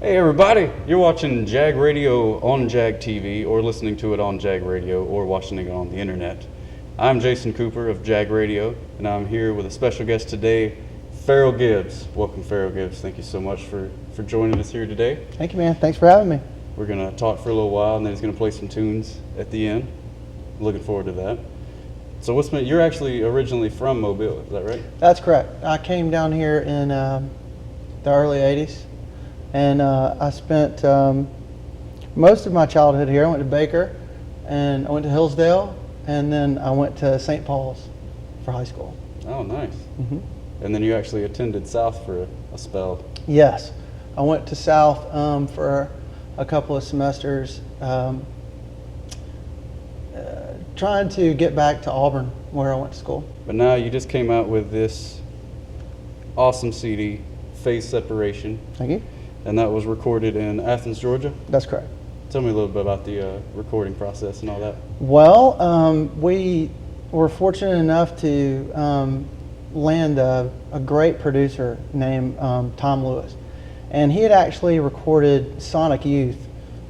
Hey everybody, you're watching Jag Radio on Jag-TV or listening to it on Jag Radio or watching it on the internet. I'm Jason Cooper of Jag Radio and I'm here with a special guest today, Ferrill Gibbs. Welcome Ferrill Gibbs, thank you so much for joining us here today. Thank you, man, thanks for having me. We're going to talk for a little while and then he's going to play some tunes at the end. Looking forward to that. So you're actually originally from Mobile, is that right? That's correct. I came down here in the early 80s. And I spent most of my childhood here. I went to Baker, and I went to Hillsdale, and then I went to St. Paul's for high school. Oh, nice. Mm-hmm. And then you actually attended South for a spell. Yes. I went to South for a couple of semesters, trying to get back to Auburn, where I went to school. But now you just came out with this awesome CD, Phase Separation. Thank you. And that was recorded in Athens, Georgia? That's correct. Tell me a little bit about the recording process and all that. Well, we were fortunate enough to land a great producer named Tom Lewis. And he had actually recorded Sonic Youth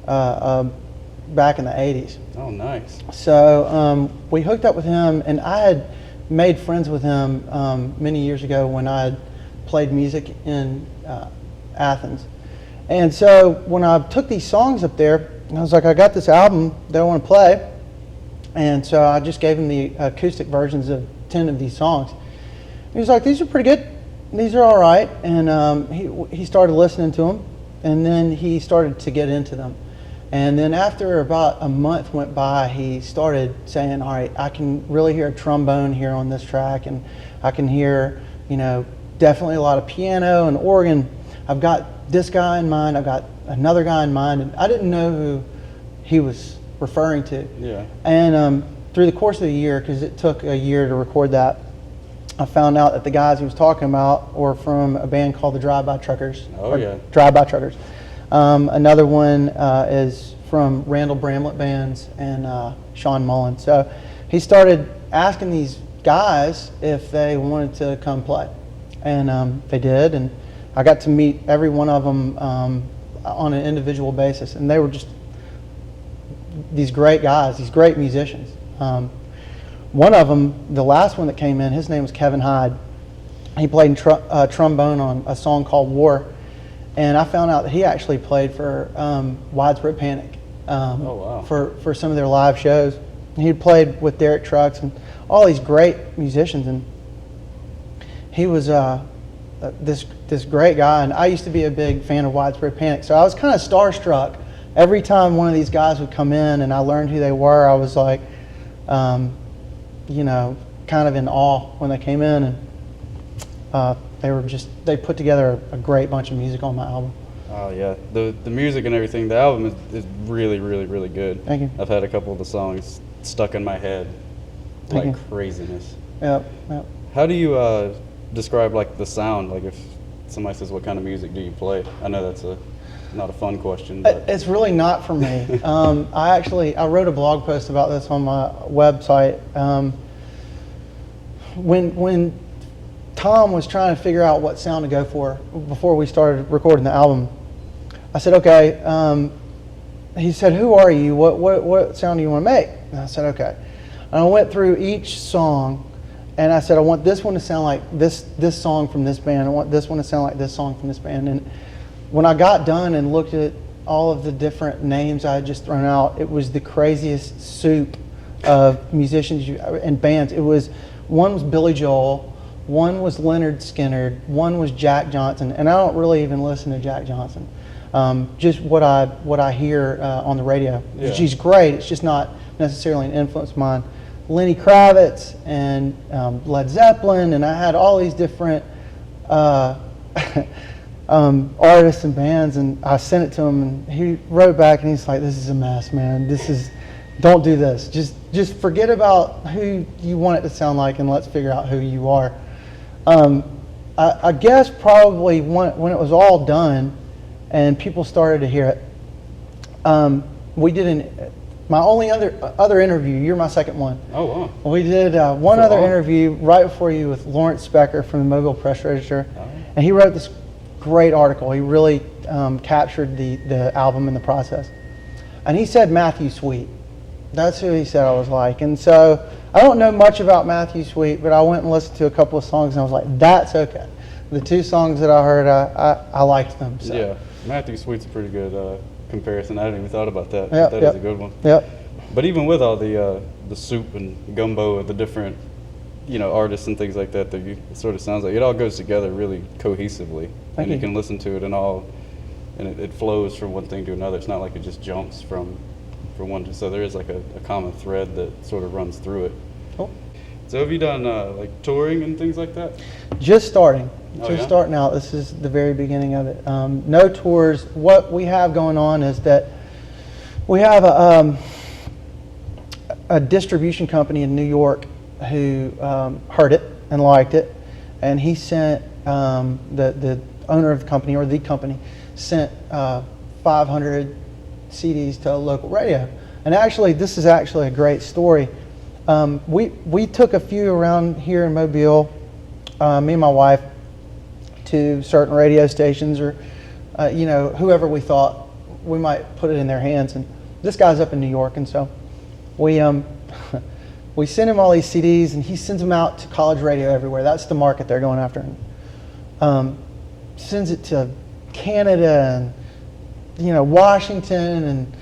back in the 80s. Oh, nice. So we hooked up with him, and I had made friends with him many years ago when I had played music in Athens. And so when I took these songs up there, I was like, I got this album that I want to play. And so I just gave him the acoustic versions of 10 of these songs. He was like, these are pretty good. These are all right. And he started listening to them. And then he started to get into them. And then after about a month went by, he started saying, all right, I can really hear a trombone here on this track. And I can hear, definitely a lot of piano and organ. I've got this guy in mind, I've got another guy in mind, and I didn't know who he was referring to. Yeah. And through the course of the year, because it took a year to record that, I found out that the guys he was talking about were from a band called the Drive-By Truckers. Oh, yeah. Drive-By Truckers. Another one is from Randall Bramlett Bands and Sean Mullen. So he started asking these guys if they wanted to come play. And they did, and I got to meet every one of them on an individual basis, and they were just these great guys, these great musicians. One of them, the last one that came in, his name was Kevin Hyde. He played trombone on a song called War, and I found out that he actually played for Widespread Panic for some of their live shows. He played with Derek Trucks and all these great musicians, and he was this great guy, and I used to be a big fan of Widespread Panic, so I was kind of starstruck every time one of these guys would come in and I learned who they were. I was like, kind of in awe when they came in, and they put together a great bunch of music on my album. Oh yeah, the music and everything, the album is really, really, really good. Thank you. I've had a couple of the songs stuck in my head like craziness. Yep. How do you describe like the sound? Like if somebody says, what kind of music do you play? I know that's not a fun question, but it's really not for me. I wrote a blog post about this on my website. When Tom was trying to figure out what sound to go for before we started recording the album, I said, okay. He said, who are you? What sound do you want to make? And I said, okay. And I went through each song, and I said, I want this one to sound like this song from this band. I want this one to sound like this song from this band. And when I got done and looked at all of the different names I had just thrown out, it was the craziest soup of musicians and bands. One was Billy Joel, one was Leonard Skinner, one was Jack Johnson, and I don't really even listen to Jack Johnson. Just what I hear on the radio. Yeah. She's great. It's just not necessarily an influence of mine. Lenny Kravitz and Led Zeppelin, and I had all these different artists and bands, and I sent it to him, and he wrote back, and he's like, "This is a mess, man. Don't do this. Just forget about who you want it to sound like, and let's figure out who you are." I guess probably when it was all done, and people started to hear it, we did my only other interview. You're my second one. Oh, wow. We did one other interview right before you with Lawrence Specker from the Mobile Press Register, and he wrote this great article. He really captured the album in the process. And he said Matthew Sweet. That's who he said I was like. And so I don't know much about Matthew Sweet, but I went and listened to a couple of songs and I was like, that's okay. The 2 songs that I heard, I liked them. So. Yeah, Matthew Sweet's a pretty good comparison. I hadn't even thought about that. Yep, That yep. is a good one. Yep. But even with all the soup and gumbo of the different, artists and things like that, it sort of sounds like it all goes together really cohesively. Thank you you. can listen to it and it flows from one thing to another. It's not like it just jumps from one to, so there is like a common thread that sort of runs through it. Cool. So have you done like touring and things like that? Just starting. Oh, Just yeah? starting out. This is the very beginning of it. No tours. What we have going on is that we have a distribution company in New York who heard it and liked it, and he sent the owner of the company, or the company, sent 500 CDs to a local radio. And actually, this is actually a great story. We took a few around here in Mobile, me and my wife, to certain radio stations, or whoever we thought we might put it in their hands. And this guy's up in New York, and so we send him all these CDs, and he sends them out to college radio everywhere. That's the market they're going after. And sends it to Canada and Washington and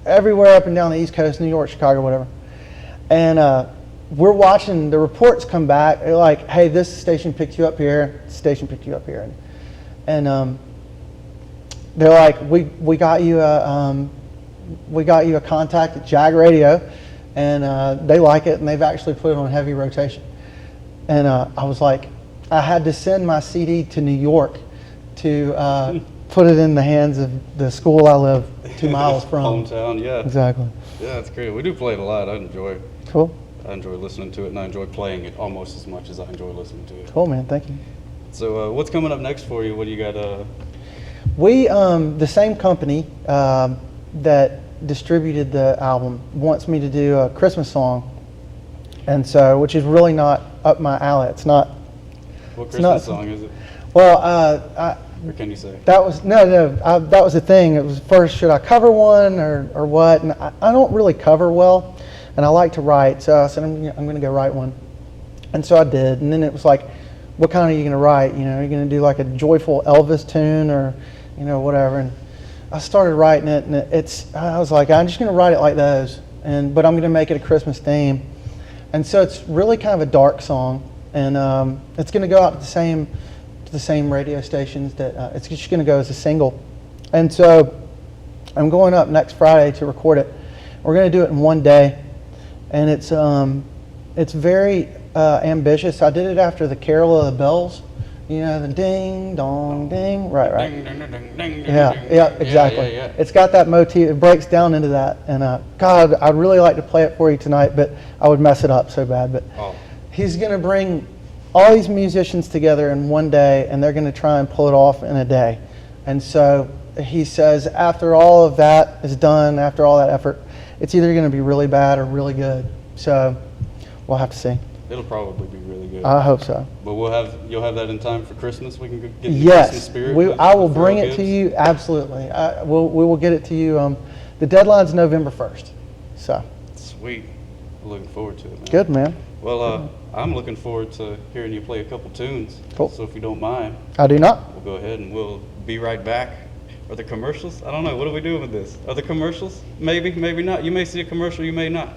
everywhere up and down the East Coast, New York, Chicago, whatever. And we're watching the reports come back. They're like, hey, this station picked you up here, this station picked you up here. And they're like, we got you a contact at Jag Radio, and they like it, and they've actually put it on heavy rotation. And I was like, I had to send my CD to New York to put it in the hands of the school I live 2 miles from. Hometown, yeah. Exactly. Yeah, that's great. We do play it a lot. I enjoy listening to it, and I enjoy playing it almost as much as I enjoy listening to it. Cool, man. Thank you. So what's coming up next for you? What do you got? We, the same company that distributed the album wants me to do a Christmas song, and so, which is really not up my alley. It's not. What Christmas song is it? Well, Or can you say? that was that was the thing. It was first, should I cover one or what? And I don't really cover well, and I like to write. So I said, I'm going to go write one, and so I did. And then it was like, what kind are you going to write? Are you going to do like a joyful Elvis tune or whatever? And I started writing it, and I was like, I'm just going to write it like those, but I'm going to make it a Christmas theme. And so it's really kind of a dark song, and it's going to go out to the same radio stations. That it's just going to go as a single. And so I'm going up next Friday to record it. We're going to do it in one day, and it's very ambitious. I did it after the Carol of the Bells. The ding dong ding, right. Ding, ding, ding, ding, ding, Yeah, ding, yeah, ding. exactly. Yeah. It's got that motif. It breaks down into that. And God, I'd really like to play it for you tonight, but I would mess it up so bad. But he's going to bring all these musicians together in one day, and they're going to try and pull it off in a day. And so he says, after all of that is done, after all that effort, it's either going to be really bad or really good. So we'll have to see. It'll probably be really good. I hope so. But you'll have that in time for Christmas. We can get the Christmas Yes, spirit. I will bring it to you. Absolutely, we will get it to you. The deadline's November 1st. So sweet. I'm looking forward to it, man. good, man. Well, I'm looking forward to hearing you play a couple tunes. Cool. So if you don't mind, I do not. we'll go ahead and we'll be right back. Are there commercials? I don't know. What are we doing with this? Are there commercials? Maybe, maybe not. You may see a commercial, you may not.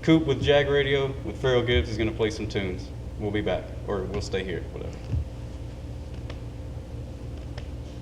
Coop with Jag Radio with Ferrill Gibbs is going to play some tunes. We'll be back, or we'll stay here, whatever.